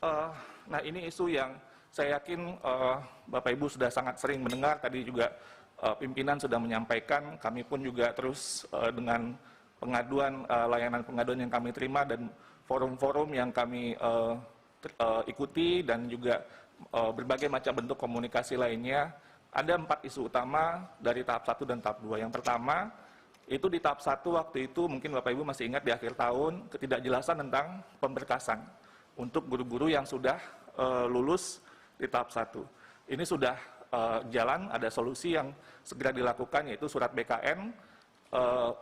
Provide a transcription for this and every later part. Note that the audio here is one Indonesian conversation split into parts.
Eh, nah, ini isu yang saya yakin Bapak Ibu sudah sangat sering mendengar. Tadi juga pimpinan sudah menyampaikan, kami pun juga terus dengan pengaduan, layanan pengaduan yang kami terima dan forum-forum yang kami ikuti dan juga berbagai macam bentuk komunikasi lainnya. Ada 4 isu utama dari tahap 1 dan tahap 2. Yang pertama, itu di tahap 1 waktu itu mungkin Bapak Ibu masih ingat di akhir tahun, ketidakjelasan tentang pemberkasan untuk guru-guru yang sudah lulus di tahap 1. Ini sudah jalan, ada solusi yang segera dilakukan, yaitu surat BKN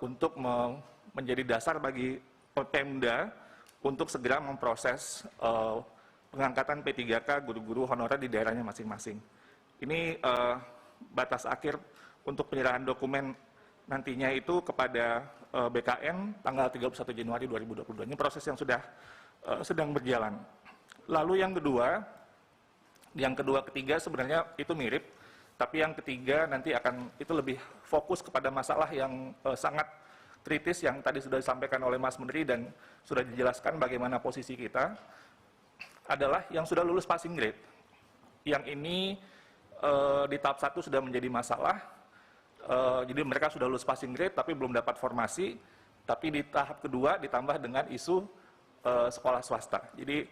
untuk menjadi dasar bagi Pemda untuk segera memproses pengangkatan P3K guru-guru honorer di daerahnya masing-masing. Ini batas akhir untuk penyerahan dokumen nantinya itu kepada BKN tanggal 31 Januari 2022. Ini proses yang sudah sedang berjalan. Lalu yang kedua, ketiga sebenarnya itu mirip, tapi yang ketiga nanti akan itu lebih fokus kepada masalah yang sangat kritis yang tadi sudah disampaikan oleh Mas Menteri dan sudah dijelaskan bagaimana posisi kita, adalah yang sudah lulus passing grade. Yang ini di tahap 1 sudah menjadi masalah, jadi mereka sudah lulus passing grade tapi belum dapat formasi, tapi di tahap kedua ditambah dengan isu sekolah swasta. Jadi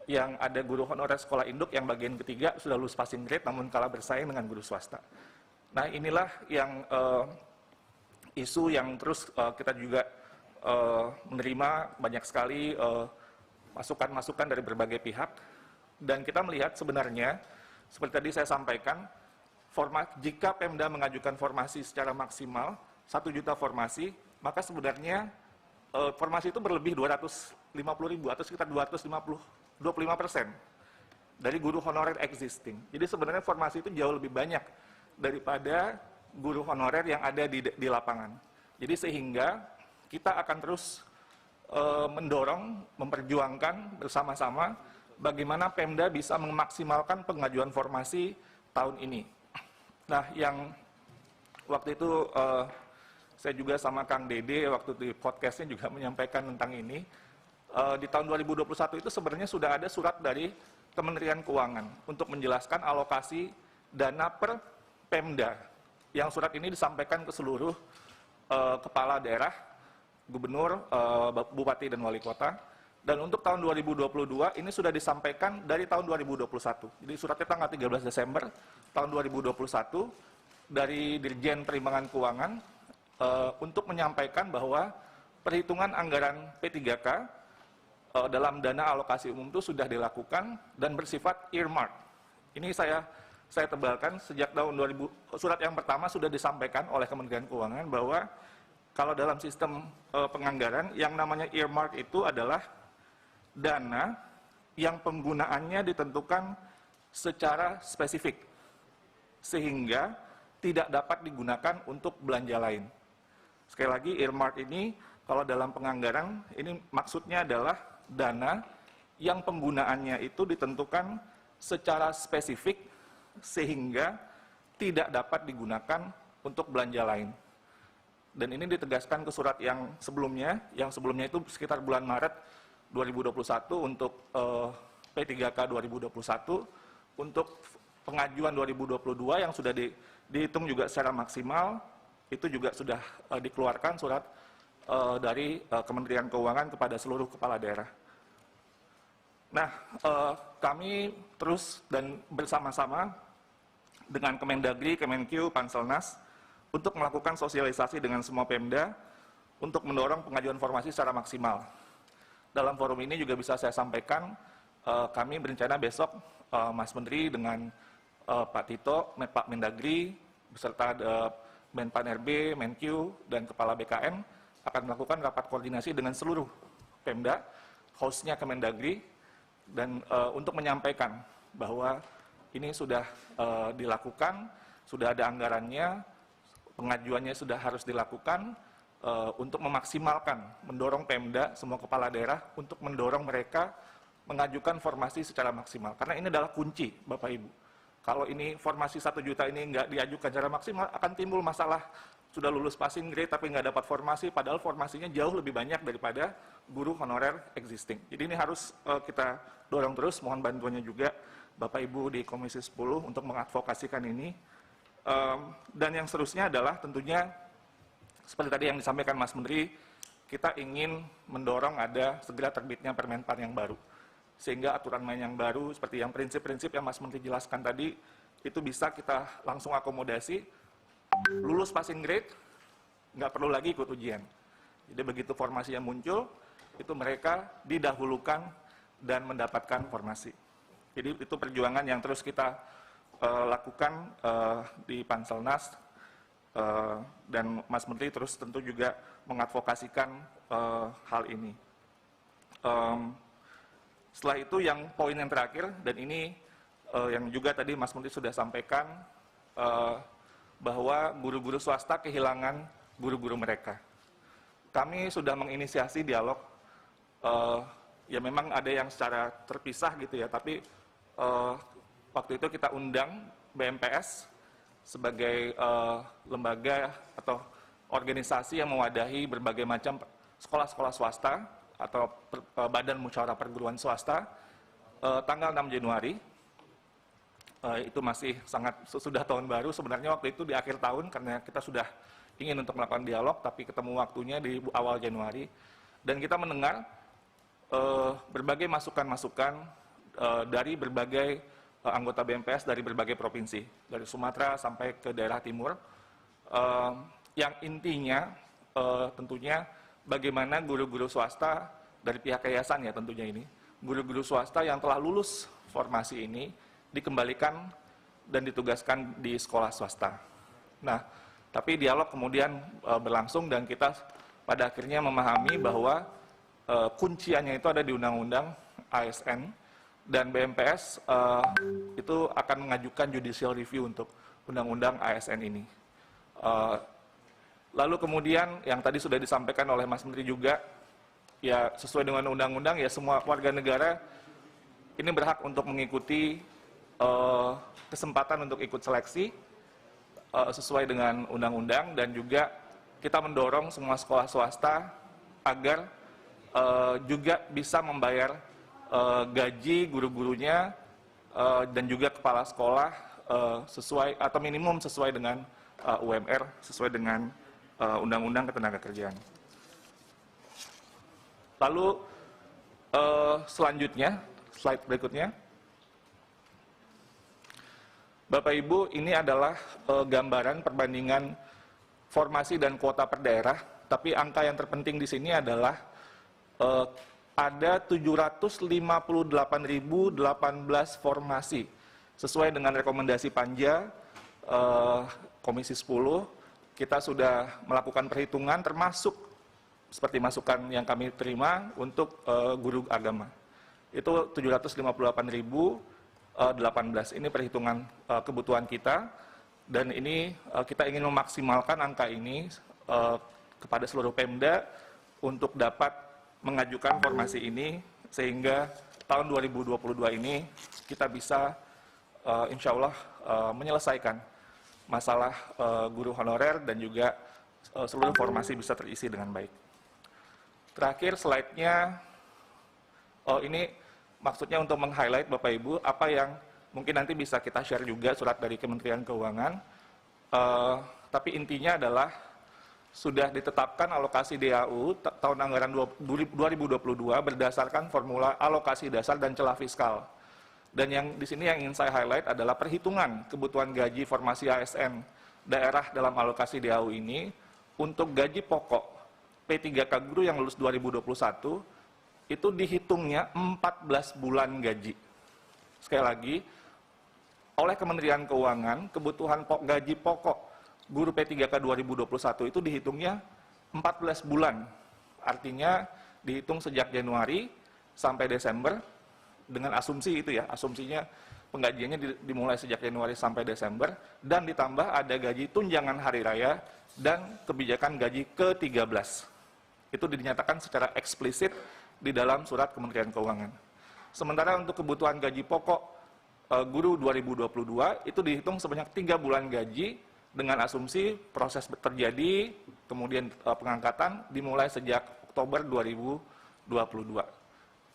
yang ada guru honorer sekolah induk yang bagian ketiga sudah lulus passing grade namun kalah bersaing dengan guru swasta. Nah, inilah yang isu yang terus kita juga menerima banyak sekali masukan-masukan dari berbagai pihak, dan kita melihat sebenarnya seperti tadi saya sampaikan, jika Pemda mengajukan formasi secara maksimal 1 juta formasi, maka sebenarnya formasi itu berlebih 250.000 atau sekitar 25% dari guru honorer existing. Jadi sebenarnya formasi itu jauh lebih banyak daripada guru honorer yang ada di lapangan. Jadi sehingga kita akan terus mendorong, memperjuangkan bersama-sama bagaimana Pemda bisa memaksimalkan pengajuan formasi tahun ini. Nah, yang waktu itu saya juga sama Kang Dede waktu di podcastnya juga menyampaikan tentang ini. Di tahun 2021 itu sebenarnya sudah ada surat dari Kementerian Keuangan untuk menjelaskan alokasi dana per Pemda. Yang surat ini disampaikan ke seluruh kepala daerah, gubernur, bupati, dan wali kota. Dan untuk tahun 2022 ini sudah disampaikan dari tahun 2021. Jadi suratnya tanggal 13 Desember tahun 2021 dari Dirjen Perimbangan Keuangan untuk menyampaikan bahwa perhitungan anggaran P3K dalam dana alokasi umum itu sudah dilakukan dan bersifat earmark. Ini saya tebalkan sejak tahun 2000, surat yang pertama sudah disampaikan oleh Kementerian Keuangan bahwa kalau dalam sistem penganggaran yang namanya earmark itu adalah dana yang penggunaannya ditentukan secara spesifik sehingga tidak dapat digunakan untuk belanja lain. Sekali lagi, earmark ini kalau dalam penganggaran ini maksudnya adalah dana yang penggunaannya itu ditentukan secara spesifik sehingga tidak dapat digunakan untuk belanja lain. Dan ini ditegaskan ke surat yang sebelumnya itu sekitar bulan Maret 2021 untuk P3K 2021, untuk pengajuan 2022 yang sudah dihitung juga secara maksimal, itu juga sudah dikeluarkan surat dari Kementerian Keuangan kepada seluruh kepala daerah. Nah, kami terus dan bersama-sama dengan Kemendagri, Kemenkyu, Panselnas untuk melakukan sosialisasi dengan semua Pemda untuk mendorong pengajuan formasi secara maksimal. Dalam forum ini juga bisa saya sampaikan, kami berencana besok Mas Menteri dengan Pak Tito, Pak Mendagri, beserta Menpan RB, Menkyu, dan Kepala BKN akan melakukan rapat koordinasi dengan seluruh Pemda, hostnya Kemendagri, dan untuk menyampaikan bahwa ini sudah dilakukan, sudah ada anggarannya, pengajuannya sudah harus dilakukan, untuk memaksimalkan, mendorong Pemda, semua kepala daerah, untuk mendorong mereka mengajukan formasi secara maksimal. Karena ini adalah kunci, Bapak Ibu. Kalau ini formasi 1 juta ini nggak diajukan secara maksimal, akan timbul masalah sudah lulus passing grade tapi nggak dapat formasi, padahal formasinya jauh lebih banyak daripada guru honorer existing. Jadi ini harus kita dorong terus, mohon bantuannya juga Bapak Ibu di Komisi 10 untuk mengadvokasikan ini. Dan yang seterusnya adalah tentunya seperti tadi yang disampaikan Mas Menteri, kita ingin mendorong ada segera terbitnya Permenpan yang baru. Sehingga aturan main yang baru, seperti yang prinsip-prinsip yang Mas Menteri jelaskan tadi, itu bisa kita langsung akomodasi, lulus passing grade, nggak perlu lagi ikut ujian. Jadi begitu formasinya muncul, itu mereka didahulukan dan mendapatkan formasi. Jadi itu perjuangan yang terus kita lakukan di Panselnas, dan Mas Menteri terus tentu juga mengadvokasikan hal ini. Setelah itu yang poin yang terakhir, dan ini yang juga tadi Mas Menteri sudah sampaikan, bahwa guru-guru swasta kehilangan guru-guru mereka. Kami sudah menginisiasi dialog, ya memang ada yang secara terpisah gitu ya, tapi waktu itu kita undang BMPS sebagai lembaga atau organisasi yang mewadahi berbagai macam sekolah-sekolah swasta atau badan musyawarah perguruan swasta, tanggal 6 Januari. Itu masih sangat sudah tahun baru, sebenarnya waktu itu di akhir tahun karena kita sudah ingin untuk melakukan dialog, tapi ketemu waktunya di awal Januari, dan kita mendengar berbagai masukan-masukan dari berbagai anggota BMPS dari berbagai provinsi, dari Sumatera sampai ke daerah timur, yang intinya tentunya bagaimana guru-guru swasta dari pihak yayasan ya tentunya ini, guru-guru swasta yang telah lulus formasi ini dikembalikan dan ditugaskan di sekolah swasta. Nah, tapi dialog kemudian berlangsung dan kita pada akhirnya memahami bahwa kunciannya itu ada di Undang-Undang ASN, dan BMPS itu akan mengajukan judicial review untuk Undang-Undang ASN ini. Lalu kemudian yang tadi sudah disampaikan oleh Mas Menteri juga, ya sesuai dengan undang-undang ya semua warga negara ini berhak untuk mengikuti kesempatan untuk ikut seleksi sesuai dengan undang-undang, dan juga kita mendorong semua sekolah swasta agar juga bisa membayar gaji guru-gurunya dan juga kepala sekolah sesuai atau minimum sesuai dengan UMR, sesuai dengan Undang-Undang Ketenagakerjaan. Lalu selanjutnya, slide berikutnya. Bapak Ibu, ini adalah gambaran perbandingan formasi dan kuota per daerah, tapi angka yang terpenting di sini adalah ada 758.018 formasi sesuai dengan rekomendasi Panja Komisi 10. Kita sudah melakukan perhitungan termasuk seperti masukan yang kami terima untuk guru agama. Itu 758.018. Ini perhitungan kebutuhan kita, dan ini kita ingin memaksimalkan angka ini kepada seluruh Pemda untuk dapat mengajukan formasi ini, sehingga tahun 2022 ini kita bisa insya Allah menyelesaikan masalah guru honorer dan juga seluruh formasi bisa terisi dengan baik. Terakhir slide-nya, ini maksudnya untuk meng-highlight Bapak Ibu apa yang mungkin nanti bisa kita share juga surat dari Kementerian Keuangan, tapi intinya adalah sudah ditetapkan alokasi DAU tahun anggaran 2022 berdasarkan formula alokasi dasar dan celah fiskal. Dan yang di sini yang ingin saya highlight adalah perhitungan kebutuhan gaji formasi ASN daerah dalam alokasi DAU ini untuk gaji pokok P3K guru yang lulus 2021 itu dihitungnya 14 bulan gaji. Sekali lagi, oleh Kementerian Keuangan, kebutuhan gaji pokok guru P3K 2021 itu dihitungnya 14 bulan. Artinya dihitung sejak Januari sampai Desember, dengan asumsi itu ya, asumsinya penggajiannya dimulai sejak Januari sampai Desember, dan ditambah ada gaji tunjangan hari raya dan kebijakan gaji ke-13. Itu dinyatakan secara eksplisit di dalam surat Kementerian Keuangan. Sementara untuk kebutuhan gaji pokok guru 2022 itu dihitung sebanyak 3 bulan gaji dengan asumsi proses terjadi, kemudian pengangkatan dimulai sejak Oktober 2022.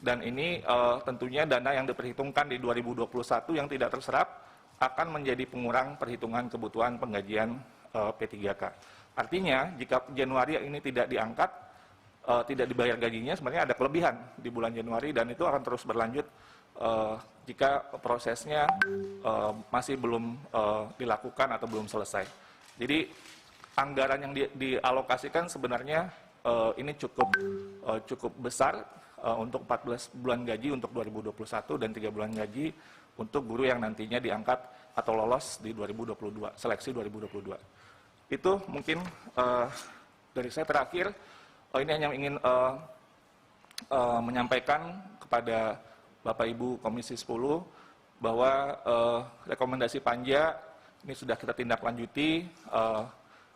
Dan ini tentunya dana yang diperhitungkan di 2021 yang tidak terserap akan menjadi pengurang perhitungan kebutuhan penggajian P3K. Artinya, jika Januari ini tidak diangkat, tidak dibayar gajinya, sebenarnya ada kelebihan di bulan Januari dan itu akan terus berlanjut jika prosesnya masih belum dilakukan atau belum selesai. Jadi anggaran yang dialokasikan sebenarnya ini cukup besar untuk 14 bulan gaji untuk 2021 dan 3 bulan gaji untuk guru yang nantinya diangkat atau lolos di 2022, seleksi 2022. Itu mungkin dari saya terakhir. Ini hanya ingin menyampaikan kepada Bapak Ibu Komisi 10 bahwa rekomendasi Panja ini sudah kita tindak lanjuti,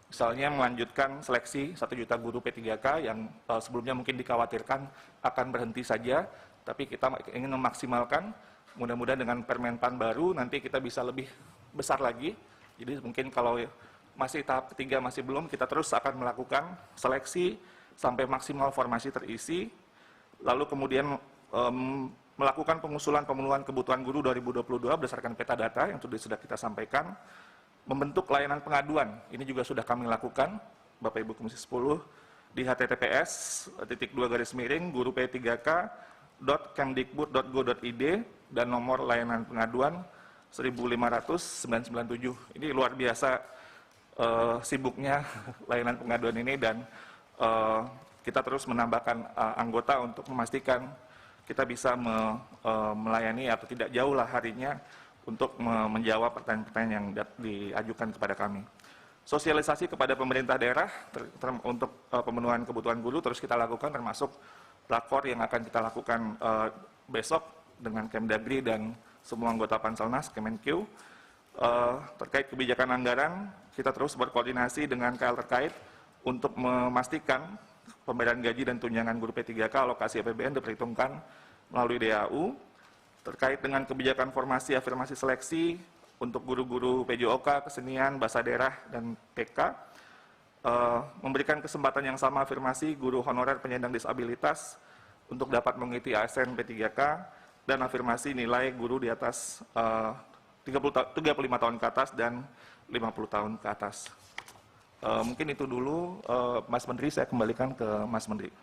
misalnya melanjutkan seleksi 1 juta guru P3K yang sebelumnya mungkin dikhawatirkan akan berhenti saja, tapi kita ingin memaksimalkan, mudah-mudahan dengan Permenpan baru nanti kita bisa lebih besar lagi. Jadi mungkin kalau masih tahap ketiga masih belum, kita terus akan melakukan seleksi sampai maksimal formasi terisi, lalu kemudian melakukan pengusulan pemenuhan kebutuhan guru 2022 berdasarkan peta data yang sudah kita sampaikan, membentuk layanan pengaduan, ini juga sudah kami lakukan, Bapak Ibu Komisi 10, di https://guru-p3k.kemdikbud.go.id dan nomor layanan pengaduan 15997. Ini luar biasa sibuknya layanan pengaduan ini dan kita terus menambahkan anggota untuk memastikan kita bisa melayani atau tidak jauh lah harinya untuk menjawab pertanyaan-pertanyaan yang diajukan kepada kami. Sosialisasi kepada pemerintah daerah untuk pemenuhan kebutuhan guru terus kita lakukan, termasuk rakor yang akan kita lakukan besok dengan Kemdagri dan semua anggota Panselnas, Kemenkeu. Terkait kebijakan anggaran, kita terus berkoordinasi dengan KL terkait untuk memastikan pembayaran gaji dan tunjangan guru P3K alokasi APBN diperhitungkan melalui DAU. Terkait dengan kebijakan formasi afirmasi seleksi untuk guru-guru PJOK, kesenian, bahasa daerah, dan TK, memberikan kesempatan yang sama afirmasi guru honorer penyandang disabilitas untuk dapat mengikuti ASN P3K, dan afirmasi nilai guru di atas 35 tahun ke atas dan 50 tahun ke atas. Mungkin itu dulu, Mas Menteri, saya kembalikan ke Mas Menteri.